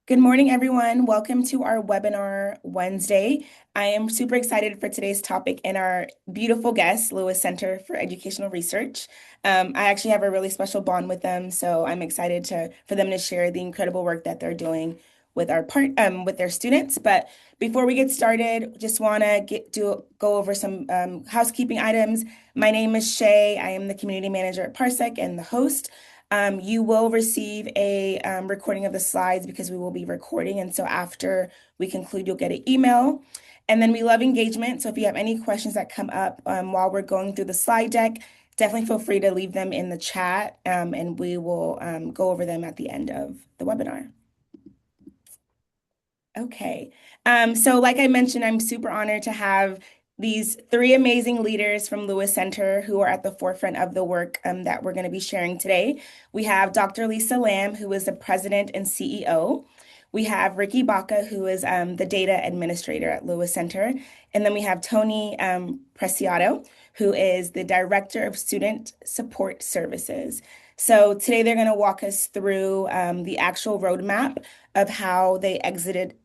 Good morning, everyone. Welcome to our webinar Wednesday. I am super excited for today's topic and our beautiful guest, Lewis Center for Educational Research. I actually have a really special bond with them, so I'm excited for them to share the incredible work that they're doing with with their students. But before we get started, just want to go over some housekeeping items. My name is Shay. I am the community manager at Parsec and the host. You will receive a recording of the slides because we will be recording. And so after we conclude, you'll get an email. And then we love engagement. So if you have any questions that come up while we're going through the slide deck, definitely feel free to leave them in the chat and we will go over them at the end of the webinar. Okay. So like I mentioned, I'm super honored to have these three amazing leaders from Lewis Center who are at the forefront of the work that we're going to be sharing today. We have Dr. Lisa Lamb, who is the president and CEO. We have Ricky Baca, who is the data administrator at Lewis Center. And then we have Toni Preciado, who is the director of student support services. So today they're going to walk us through the actual roadmap of how they exit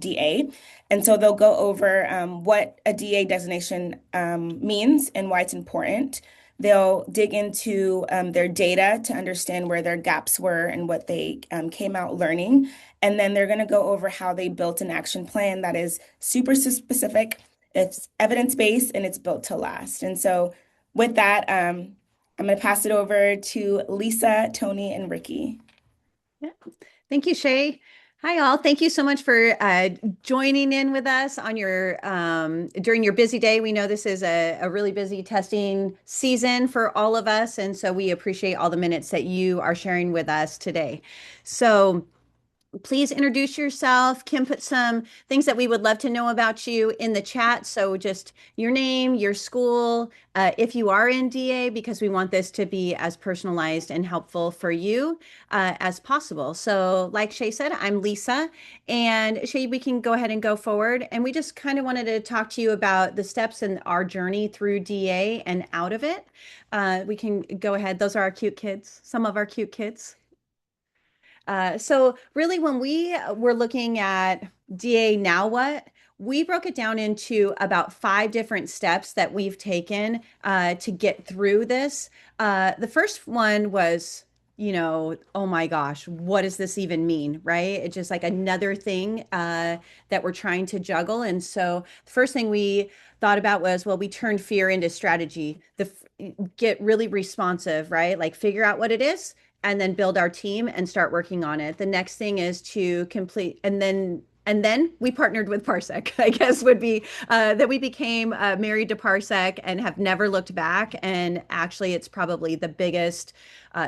DA. And so they'll go over what a DA designation means and why it's important. They'll dig into their data to understand where their gaps were and what they came out learning. And then they're going to go over how they built an action plan that is super specific, it's evidence-based, and it's built to last. And so with that, I'm going to pass it over to Lisa, Toni, and Ricky. Yeah. Thank you, Shay. Hi, all. Thank you so much for joining in with us on your during your busy day. We know this is a really busy testing season for all of us, and so we appreciate all the minutes that you are sharing with us today. So, please introduce yourself. Kim put some things that we would love to know about you in the chat. So just your name, your school, if you are in DA, because we want this to be as personalized and helpful for you as possible. So like Shay said, I'm Lisa. And Shay, we can go ahead and go forward. And we just kind of wanted to talk to you about the steps in our journey through DA and out of it. We can go ahead. Those are our cute kids, some of our cute kids. So really, when we were looking at DA Now What, we broke it down into about five different steps that we've taken to get through this. The first one was, oh my gosh, what does this even mean, right? It's just like another thing that we're trying to juggle. And so the first thing we thought about was, well, we turned fear into strategy. Get really responsive, right? Like figure out what it is and then build our team and start working on it. The next thing is to complete, and then we partnered with Parsec, I guess would be that we became married to Parsec and have never looked back. And actually, it's probably the biggest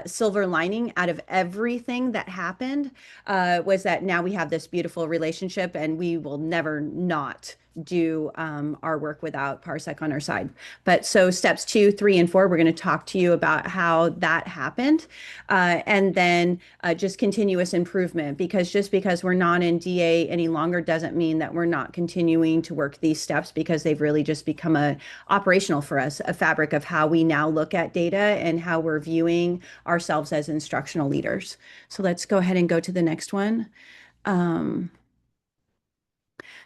silver lining out of everything that happened was that now we have this beautiful relationship and we will never not do our work without Parsec on our side. But so steps 2, 3, and 4, we're going to talk to you about how that happened. And then just continuous improvement, because just because we're not in DA any longer doesn't mean that we're not continuing to work these steps, because they've really just become operational for us, a fabric of how we now look at data and how we're viewing ourselves as instructional leaders. So let's go ahead and go to the next one. Um,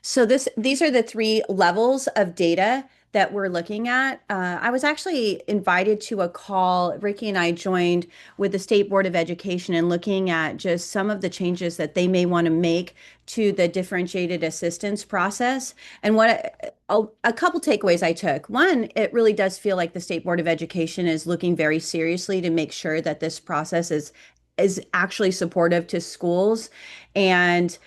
so these are the three levels of data that we're looking at. I was actually invited to a call. Ricky and I joined with the State Board of Education and looking at just some of the changes that they may want to make to the differentiated assistance process. And a couple takeaways I took. One, it really does feel like the State Board of Education is looking very seriously to make sure that this process is actually supportive to schools and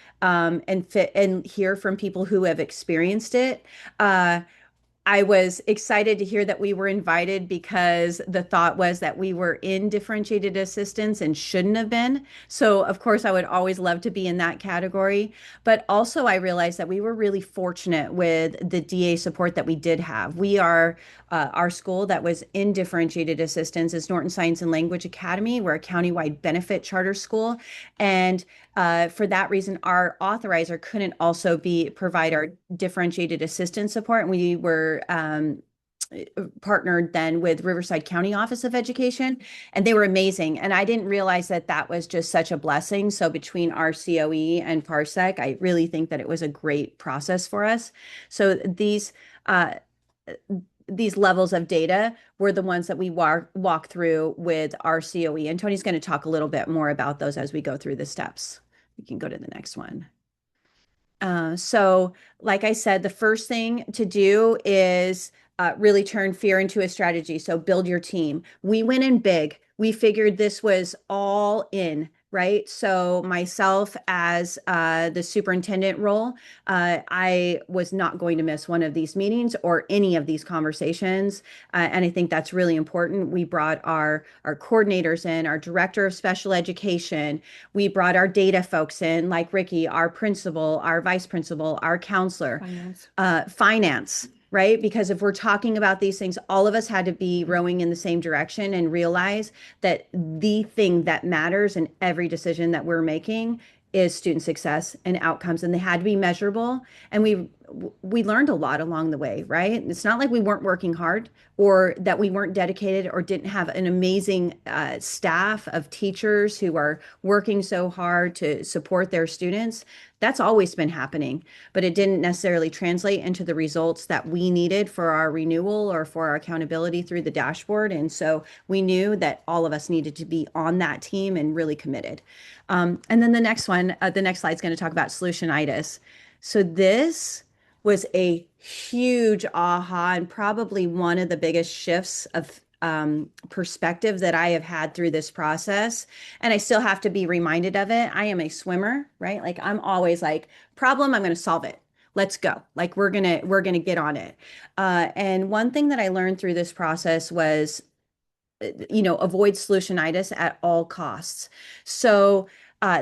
fit and hear from people who have experienced it. I was excited to hear that we were invited because the thought was that we were in differentiated assistance and shouldn't have been. So, of course, I would always love to be in that category. But also, I realized that we were really fortunate with the DA support that we did have. Our school that was in differentiated assistance is Norton Science and Language Academy. We're a countywide benefit charter school. And for that reason, our authorizer couldn't also provide our differentiated assistance support. And we were partnered then with Riverside County Office of Education, and they were amazing. And I didn't realize that that was just such a blessing. So between our COE and Parsec, I really think that it was a great process for us. So these levels of data were the ones that we walk through with our COE. And Tony's going to talk a little bit more about those as we go through the steps. We can go to the next one. So, like I said, the first thing to do is really turn fear into a strategy. So, build your team. We went in big. We figured this was all in, right? So, myself as the superintendent role, I was not going to miss one of these meetings or any of these conversations. And I think that's really important. We brought our coordinators in, our director of special education. We brought our data folks in, like Ricky, our principal, our vice principal, our counselor, finance, right? Because if we're talking about these things, all of us had to be rowing in the same direction and realize that the thing that matters in every decision that we're making is student success and outcomes, and they had to be measurable. And we learned a lot along the way, right? It's not like we weren't working hard or that we weren't dedicated or didn't have an amazing staff of teachers who are working so hard to support their students. That's always been happening, but it didn't necessarily translate into the results that we needed for our renewal or for our accountability through the dashboard. And so we knew that all of us needed to be on that team and really committed. And then the next one, the next slide is going to talk about solution-itis. So this was a huge aha and probably one of the biggest shifts of perspective that I have had through this process. And I still have to be reminded of it. I am a swimmer, right? Like I'm always like, problem, I'm going to solve it. Let's go. Like we're gonna get on it. And one thing that I learned through this process was avoid solution-itis at all costs. So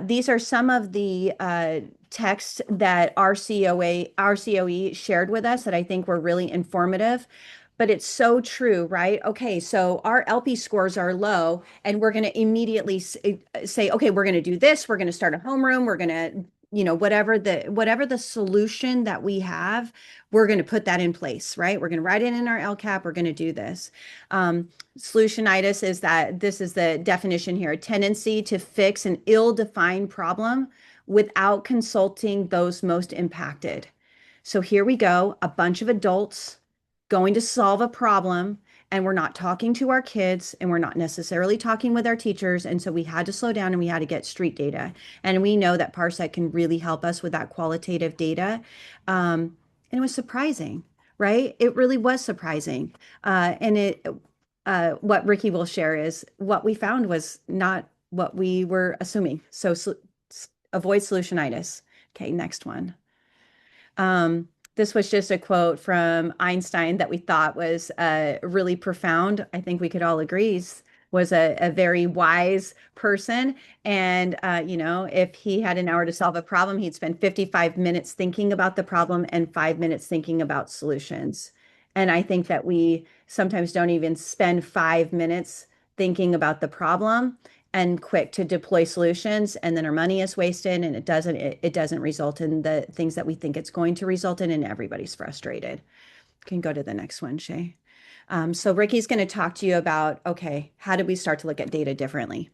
these are some of the texts that our COE shared with us that I think were really informative. But it's so true, right? Okay, so our LP scores are low, and we're going to immediately say, okay, we're going to do this. We're going to start a homeroom. We're going to, whatever the solution that we have, we're going to put that in place, right? We're going to write it in our LCAP. We're going to do this. Solution-itis is that this is the definition here, a tendency to fix an ill-defined problem without consulting those most impacted. So here we go, a bunch of adults going to solve a problem, and we're not talking to our kids and we're not necessarily talking with our teachers. And so we had to slow down and we had to get street data. And we know that Parsec can really help us with that qualitative data. And it was surprising, right? It really was surprising. What Ricky will share is what we found was not what we were assuming. So avoid solution-itis. Okay, next one. This was just a quote from Einstein that we thought was really profound. I think we could all agree was a very wise person. And, if he had an hour to solve a problem, he'd spend 55 minutes thinking about the problem and 5 minutes thinking about solutions. And I think that we sometimes don't even spend 5 minutes thinking about the problem and quick to deploy solutions, and then our money is wasted, and it doesn't result in the things that we think it's going to result in, and everybody's frustrated. Can go to the next one, Shay. So Ricky's going to talk to you about, okay, how did we start to look at data differently?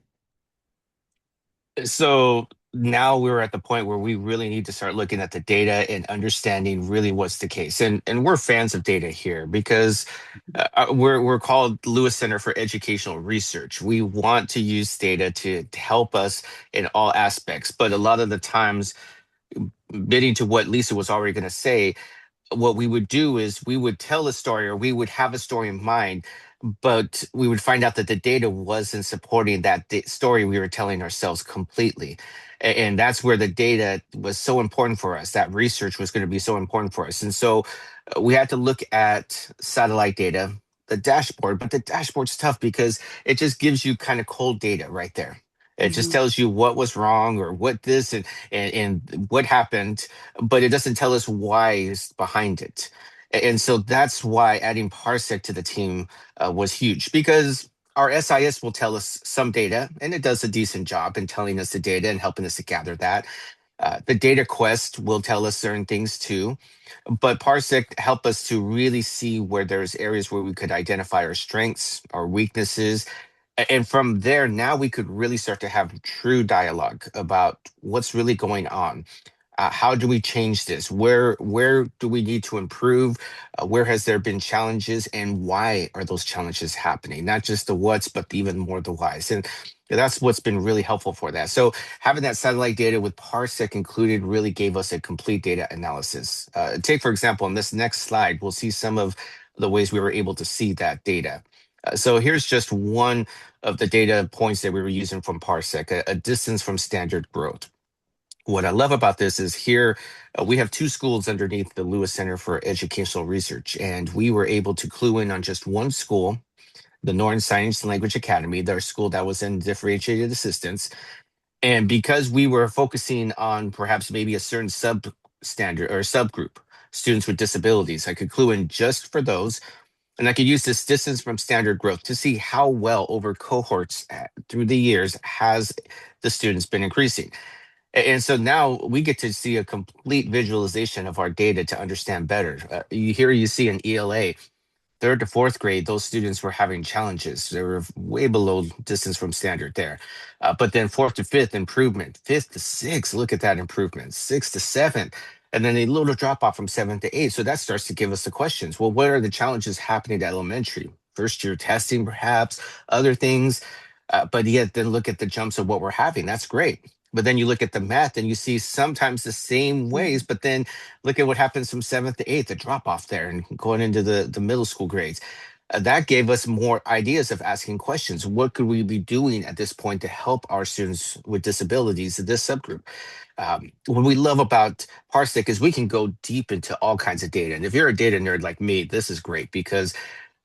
So now we're at the point where we really need to start looking at the data and understanding really what's the case. And we're fans of data here because we're called Lewis Center for Educational Research. We want to use data to help us in all aspects. But a lot of the times, bidding to what Lisa was already going to say, what we would do is we would tell a story or we would have a story in mind, but we would find out that the data wasn't supporting that story we were telling ourselves completely. And that's where the data was so important for us. That research was going to be so important for us. And so we had to look at satellite data, the dashboard, but the dashboard's tough because it just gives you kind of cold data right there. It just Mhm. tells you what was wrong or what this and what happened, but it doesn't tell us why is behind it. And so that's why adding Parsec to the team was huge because our SIS will tell us some data, and it does a decent job in telling us the data and helping us to gather that. The data quest will tell us certain things too, but Parsec help us to really see where there's areas where we could identify our strengths, our weaknesses, and from there, now we could really start to have true dialogue about what's really going on. How do we change this? Where do we need to improve? Where has there been challenges, and why are those challenges happening? Not just the what's, but even more the whys. And that's what's been really helpful for that. So having that satellite data with Parsec included really gave us a complete data analysis. Take, for example, on this next slide, we'll see some of the ways we were able to see that data. So here's just one of the data points that we were using from Parsec, a distance from standard growth. What I love about this is here we have two schools underneath the Lewis Center for Educational Research, and we were able to clue in on just one school, the Northern Science and Language Academy, their school that was in differentiated assistance. And because we were focusing on perhaps maybe a certain sub standard or subgroup, students with disabilities, I could clue in just for those. And I could use this distance from standard growth to see how well over cohorts through the years has the students been increasing. And so now we get to see a complete visualization of our data to understand better. Here you see an ELA, third to fourth grade, those students were having challenges. They were way below distance from standard there. But then fourth to fifth, improvement. Fifth to sixth, look at that improvement. Sixth to seventh. And then a little drop off from seventh to eighth. So that starts to give us the questions. Well, what are the challenges happening at elementary? First year testing, perhaps, other things. But yet, then look at the jumps of what we're having. That's great. But then you look at the math and you see sometimes the same ways, but then look at what happens from seventh to eighth, the drop off there and going into the middle school grades. That gave us more ideas of asking questions. What could we be doing at this point to help our students with disabilities in this subgroup? What we love about Parsec is we can go deep into all kinds of data. And if you're a data nerd like me, this is great because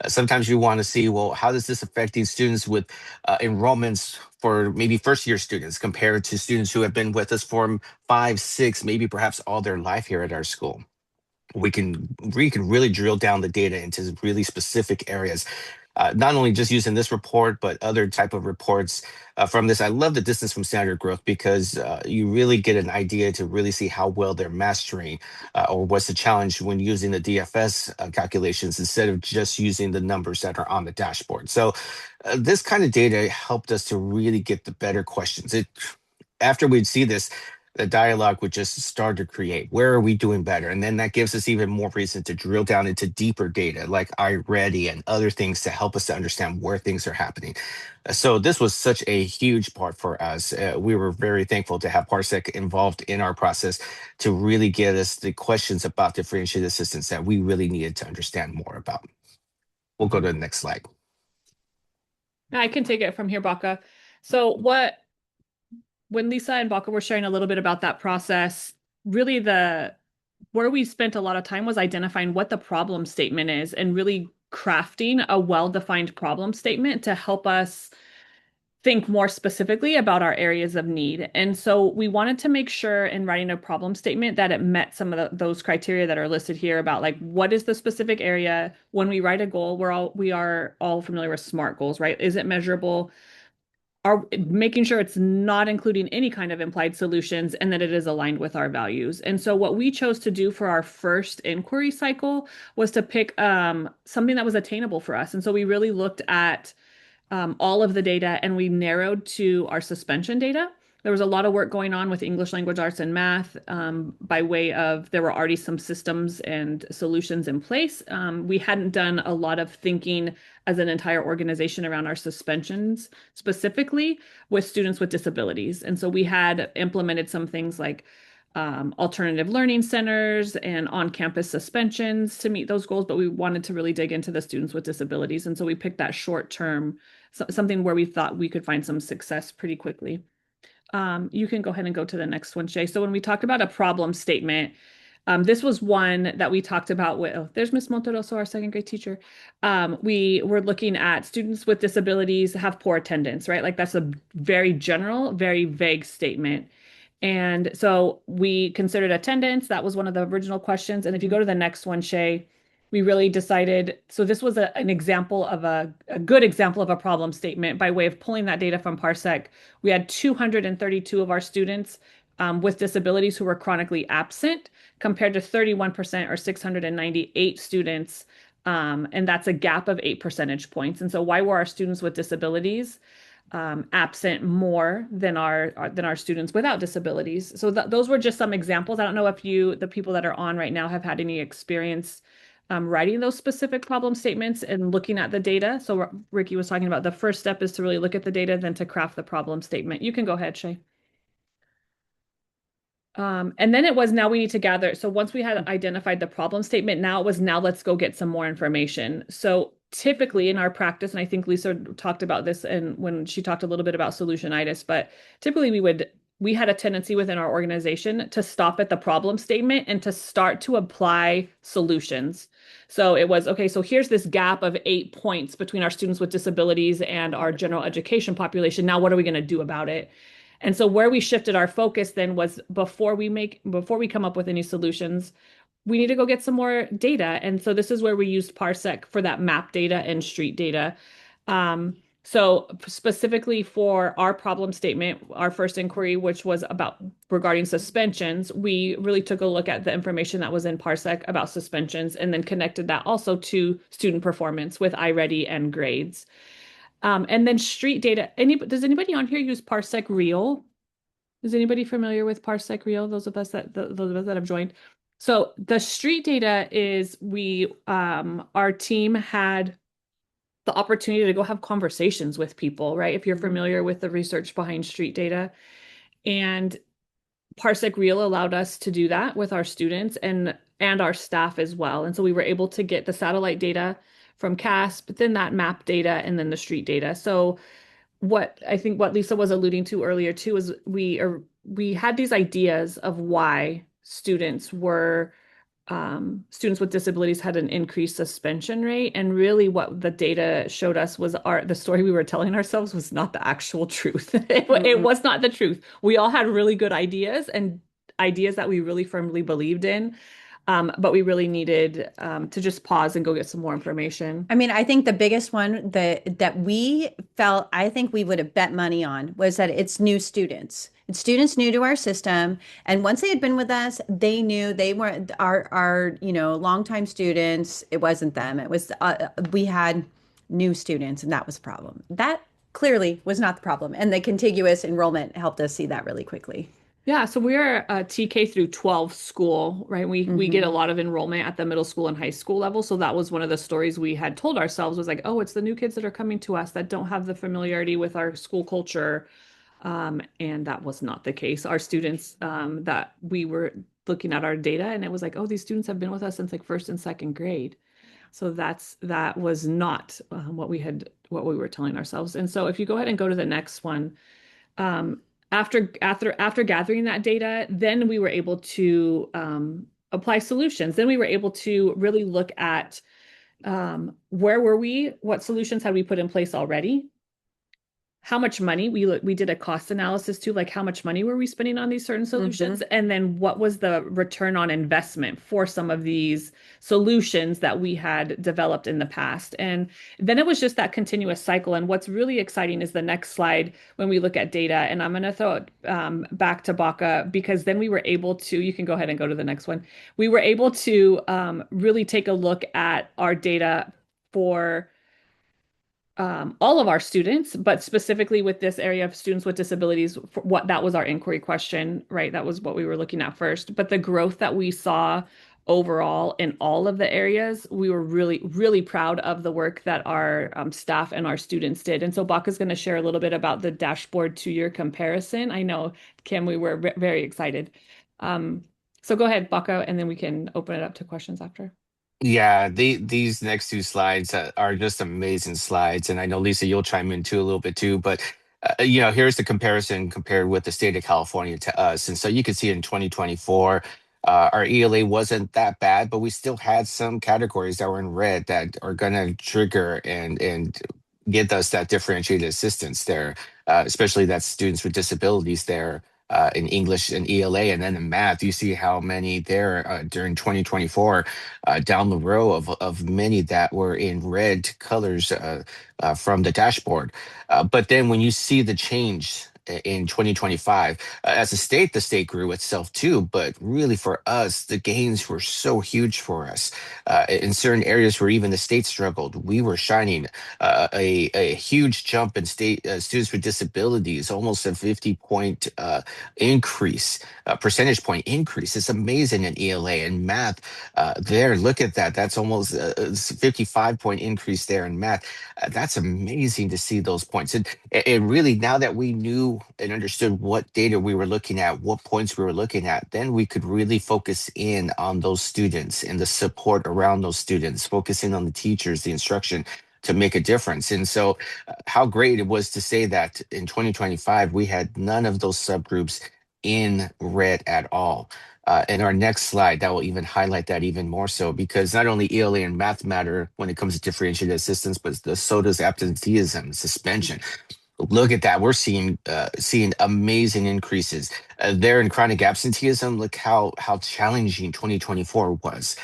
sometimes you want to see, well, how does this affect these students with enrollments for maybe first year students compared to students who have been with us for 5, 6, maybe perhaps all their life here at our school? We can really drill down the data into really specific areas, not only just using this report but other type of reports from this. I love the distance from standard growth because you really get an idea to really see how well they're mastering or what's the challenge when using the DFS calculations instead of just using the numbers that are on the dashboard. So this kind of data helped us to really get the better questions. After we'd see this, the dialogue would just start to create. Where are we doing better? And then that gives us even more reason to drill down into deeper data like iReady and other things to help us to understand where things are happening. So this was such a huge part for us. We were very thankful to have Parsec involved in our process to really get us the questions about differentiated assistance that we really needed to understand more about. We'll go to the next slide. I can take it from here, Baca. So when Lisa and Baca were sharing a little bit about that process, really where we spent a lot of time was identifying what the problem statement is and really crafting a well-defined problem statement to help us think more specifically about our areas of need. And so we wanted to make sure in writing a problem statement that it met some of those criteria that are listed here about like what is the specific area. When we write a goal, we are all familiar with SMART goals, right? Is it measurable? Are making sure it's not including any kind of implied solutions and that it is aligned with our values. And so what we chose to do for our first inquiry cycle was to pick something that was attainable for us. And so we really looked at all of the data and we narrowed to our suspension data. There was a lot of work going on with English language arts and math by way of there were already some systems and solutions in place. We hadn't done a lot of thinking as an entire organization around our suspensions, specifically with students with disabilities. And so we had implemented some things like alternative learning centers and on-campus suspensions to meet those goals, but we wanted to really dig into the students with disabilities. And so we picked that short term, something where we thought we could find some success pretty quickly. You can go ahead and go to the next one, Shay. So when we talked about a problem statement, this was one that we talked about with, oh, there's Miss Monteroso, our second grade teacher. We were looking at students with disabilities have poor attendance, right? Like that's a very general, very vague statement. And so we considered attendance. That was one of the original questions. And if you go to the next one, Shay, we really decided, so this was an example of a good example of a problem statement by way of pulling that data from Parsec. We had 232 of our students with disabilities who were chronically absent, compared to 31% or 698 students. And that's a gap of 8 percentage points. And so why were our students with disabilities absent more than our students without disabilities? So those were just some examples. I don't know if the people that are on right now, have had any experience writing those specific problem statements and looking at the data. So Ricky was talking about the first step is to really look at the data, then to craft the problem statement. You can go ahead, Shay. And then it was, now we need to gather. So once we had identified the problem statement, now it was, now let's go get some more information. So typically in our practice, and I think Lisa talked about this and when she talked a little bit about solution-itis, but typically we had a tendency within our organization to stop at the problem statement and to start to apply solutions. So it was, okay, so here's this gap of 8 points between our students with disabilities and our general education population. Now, what are we going to do about it? And so where we shifted our focus then was, before we come up with any solutions, we need to go get some more data. And so this is where we used Parsec for that map data and street data. So specifically for our problem statement, our first inquiry, which was about regarding suspensions, we really took a look at the information that was in Parsec about suspensions and then connected that also to student performance with iReady and grades. And then street data. Does anybody on here use Parsec Real? Is anybody familiar with Parsec Real? Those of us that have joined. So the street data is, our team had the opportunity to go have conversations with people, right? If you're familiar with the research behind street data, and Parsec Real allowed us to do that with our students and our staff as well. And so we were able to get the satellite data from CAS, but then that map data and then the street data. So what Lisa was alluding to earlier too is we had these ideas of why students with disabilities had an increased suspension rate, and really what the data showed us was the story we were telling ourselves was not the actual truth. It was not the truth. We all had really good ideas and ideas that we really firmly believed in. But we really needed to just pause and go get some more information. I mean, I think the biggest one that we felt, I think we would have bet money on, was that it's new students. It's students new to our system. And once they had been with us, they knew they weren't our longtime students. It wasn't them. It was, we had new students, and that was the problem. That clearly was not the problem. And the contiguous enrollment helped us see that really quickly. Yeah, so we're a TK through 12 school, right? We get a lot of enrollment at the middle school and high school level. So that was one of the stories we had told ourselves, was like, oh, it's the new kids that are coming to us that don't have the familiarity with our school culture. And that was not the case. Our students, that we were looking at our data, and it was like, oh, these students have been with us since like first and second grade. So that was not what we were telling ourselves. And so if you go ahead and go to the next one, after gathering that data, then we were able to apply solutions. Then we were able to really look at where were we, what solutions had we put in place already, how much money we did a cost analysis too, like how much money were we spending on these certain solutions, and then what was the return on investment for some of these solutions that we had developed in the past. And then it was just that continuous cycle. And what's really exciting is the next slide when we look at data, and I'm going to throw it back to Baca, because then we were able to, you can go ahead and go to the next one. We were able to really take a look at our data for all of our students, but specifically with this area of students with disabilities, what that was our inquiry question, right? That was what we were looking at first. But the growth that we saw overall in all of the areas, we were really, really proud of the work that our staff and our students did. And so Baca's going to share a little bit about the dashboard 2-year comparison. I know, Kim, we were very excited. So go ahead, Baca, and then we can open it up to questions after. Yeah, these next two slides are just amazing slides, and I know Lisa, you'll chime in too a little bit too. But here's the comparison compared with the state of California to us, and so you can see in 2024, our ELA wasn't that bad, but we still had some categories that were in red that are going to trigger and get us that differentiated assistance there, especially that students with disabilities there. In English and ELA, and then in math, you see how many there during 2024 down the row of many that were in red colors from the dashboard. But then when you see the change in 2025. As a state, the state grew itself too, but really for us, the gains were so huge for us. In certain areas where even the state struggled, we were shining. A huge jump in state students with disabilities, almost a 50-point increase, percentage point increase. It's amazing in ELA and math. There, look at that. That's almost a 55-point increase there in math. That's amazing to see those points. And really, now that we knew and understood what data we were looking at, what points we were looking at, then we could really focus in on those students and the support around those students, focusing on the teachers, the instruction to make a difference. And so, how great it was to say that in 2025, we had none of those subgroups in red at all. In our next slide, that will even highlight that even more so because not only ELA and math matter when it comes to differentiated assistance, but so does absenteeism, suspension. Look at that. We're seeing amazing increases there in chronic absenteeism. Look how challenging 2024 was.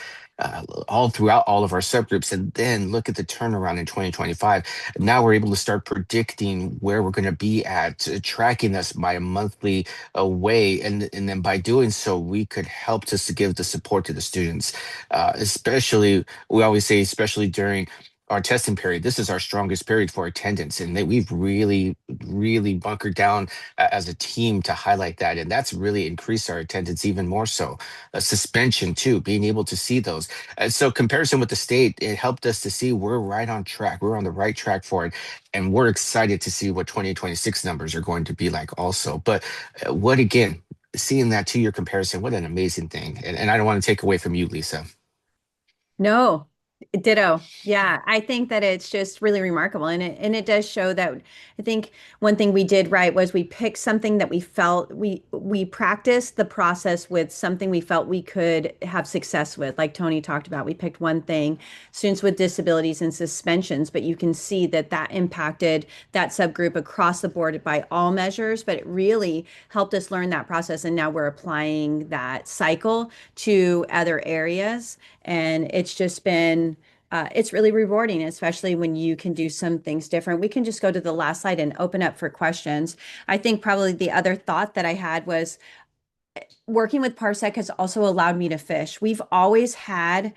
All throughout all of our subgroups. And then look at the turnaround in 2025. Now we're able to start predicting where we're going to be at, tracking us by a monthly way. And then by doing so, we could help to give the support to the students, especially, we always say, especially during our testing period. This is our strongest period for attendance, and that we've really bunkered down as a team to highlight that, and that's really increased our attendance even more so. Suspension too, being able to see those. And so comparison with the state, it helped us to see we're right on track. We're on the right track for it, and we're excited to see what 2026 numbers are going to be like also. But what again? Seeing that two-year comparison, what an amazing thing. And I don't want to take away from you, Lisa. No, ditto. Yeah, I think that it's just really remarkable, and it does show that. I think one thing we did right was we picked something that we felt we practiced the process with something we felt we could have success with. Like Tony talked about, we picked one thing, students with disabilities and suspensions, but you can see that that impacted that subgroup across the board by all measures, but it really helped us learn that process, and now we're applying that cycle to other areas. And it's just been, it's really rewarding, especially when you can do some things different. We can just go to the last slide and open up for questions. I think probably the other thought that I had was working with Parsec has also allowed me to fish. We've always had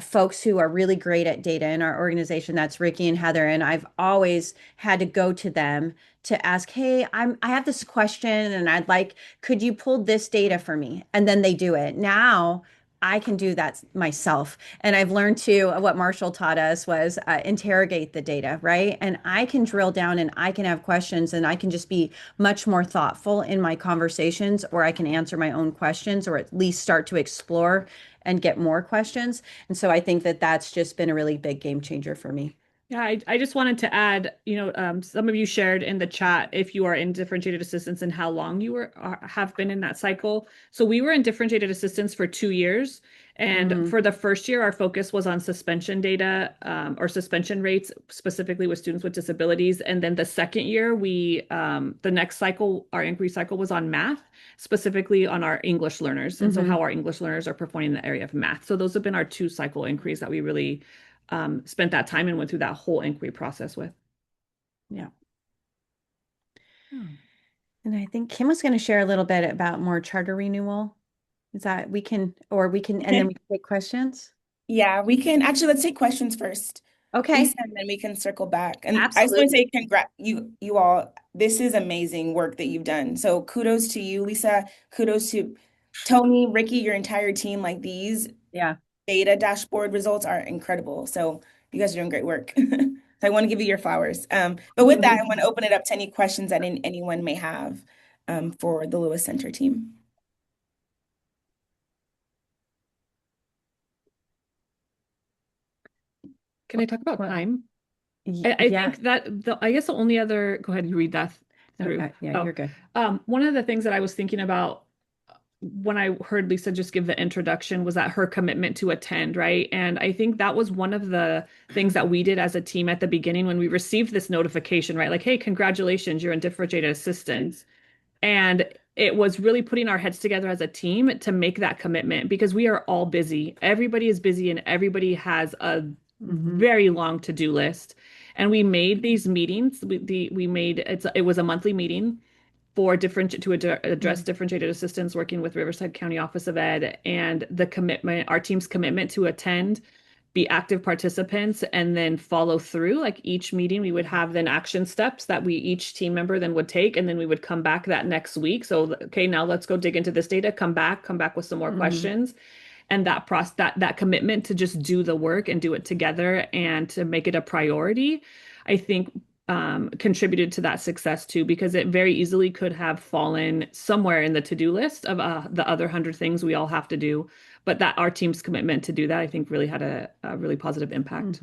folks who are really great at data in our organization. That's Ricky and Heather, and I've always had to go to them to ask, "Hey, I have this question, and I'd like, could you pull this data for me?" And then they do it. Now I can do that myself, and I've learned to what Marshall taught us was interrogate the data, right? And I can drill down, and I can have questions, and I can just be much more thoughtful in my conversations, or I can answer my own questions, or at least start to explore and get more questions. And so I think that that's just been a really big game changer for me. Yeah, I just wanted to add, some of you shared in the chat if you are in differentiated assistance and how long you have been in that cycle. So we were in differentiated assistance for 2 years. And for the first year, our focus was on suspension data or suspension rates, specifically with students with disabilities. And then the second year, the next cycle, our inquiry cycle was on math, specifically on our English learners. And so how our English learners are performing in the area of math. So those have been our 2 cycle inquiries that we really spent that time and went through that whole inquiry process with. Yeah. And I think Kim was going to share a little bit about more charter renewal. Is that and then we can take questions? Yeah, we can actually, let's take questions first. Okay. Lisa, and then we can circle back. And I just want Absolutely. to say you all. This is amazing work that you've done. So kudos to you, Lisa. Kudos to Tony, Ricky, your entire team. Like these Yeah. data dashboard results are incredible. So you guys are doing great work. So I want to give you your flowers. But with that, I want to open it up to any questions that anyone may have for the Lewis Center team. Can I talk about time? Yeah. Think that I guess the only other, go ahead and read that through. Yeah, you're good. One of the things that I was thinking about when I heard Lisa just give the introduction was that her commitment to attend, right? And I think that was one of the things that we did as a team at the beginning when we received this notification, right? Like, hey, congratulations, you're in differentiated assistance. And it was really putting our heads together as a team to make that commitment because we are all busy. Everybody is busy and everybody has a very long to-do list. And we made these meetings. It was a monthly meeting. for address differentiated assistance, working with Riverside County Office of Ed, and our team's commitment to attend, be active participants, and then follow through. Like each meeting, we would have then action steps that each team member then would take, and then we would come back that next week. So, okay, now let's go dig into this data, come back with some more questions. And that commitment to just do the work and do it together and to make it a priority, I think contributed to that success too, because it very easily could have fallen somewhere in the to-do list of the other 100 things we all have to do. But that our team's commitment to do that, I think, really had a really positive impact.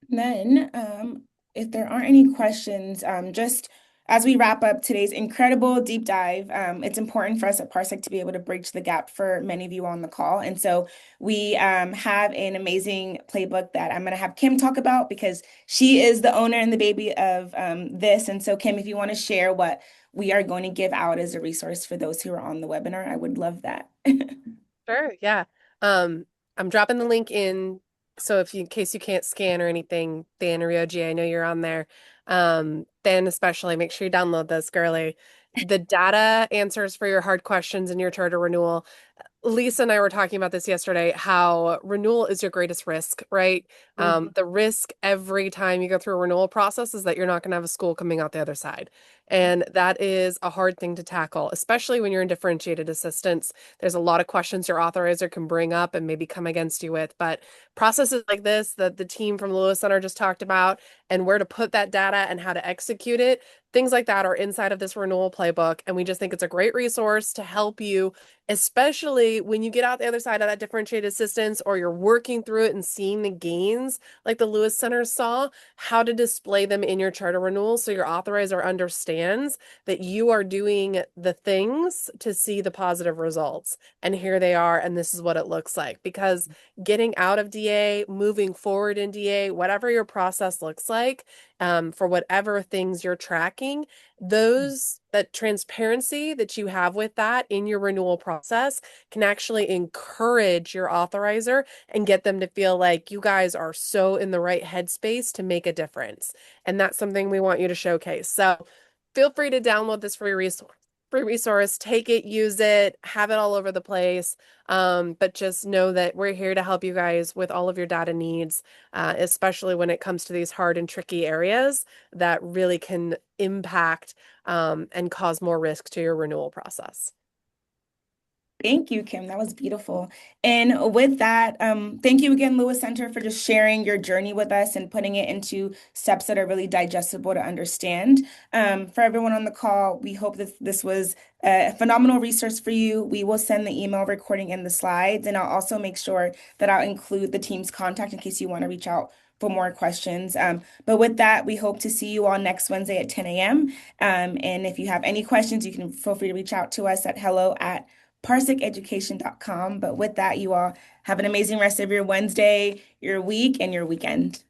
Then, if there aren't any questions, just as we wrap up today's incredible deep dive, it's important for us at Parsec to be able to bridge the gap for many of you on the call. And so we have an amazing playbook that I'm going to have Kim talk about because she is the owner and the baby of this. And so, Kim, if you want to share what we are going to give out as a resource for those who are on the webinar, I would love that. Sure, yeah. I'm dropping the link in, so in case you can't scan or anything, Dan or Ryoji, I know you're on there. Dan especially, make sure you download this, girly. The data answers for your hard questions in your charter renewal. Lisa and I were talking about this yesterday, how renewal is your greatest risk, right? The risk every time you go through a renewal process is that you're not going to have a school coming out the other side. And that is a hard thing to tackle, especially when you're in differentiated assistance. There's a lot of questions your authorizer can bring up and maybe come against you with, but processes like this that the team from the Lewis Center just talked about and where to put that data and how to execute it, things like that are inside of this renewal playbook. And we just think it's a great resource to help you, especially when you get out the other side of that differentiated assistance or you're working through it and seeing the gains like the Lewis Center saw, how to display them in your charter renewal so your authorizer understands that you are doing the things to see the positive results. And here they are, and this is what it looks like. Because getting out of DA, moving forward in DA, whatever your process looks like, for whatever things you're tracking, that transparency that you have with that in your renewal process can actually encourage your authorizer and get them to feel like you guys are so in the right headspace to make a difference. And that's something we want you to showcase. So feel free to download this free resource, take it, use it, have it all over the place. But just know that we're here to help you guys with all of your data needs, especially when it comes to these hard and tricky areas that really can impact and cause more risk to your renewal process. Thank you, Kim. That was beautiful. And with that, thank you again, Lewis Center, for just sharing your journey with us and putting it into steps that are really digestible to understand. For everyone on the call, we hope that this was a phenomenal resource for you. We will send the email recording in the slides, and I'll also make sure that I'll include the team's contact in case you want to reach out for more questions. But with that, we hope to see you all next Wednesday at 10 a.m. And if you have any questions, you can feel free to reach out to us at hello@parseceducation.com. But with that, you all have an amazing rest of your Wednesday, your week, and your weekend.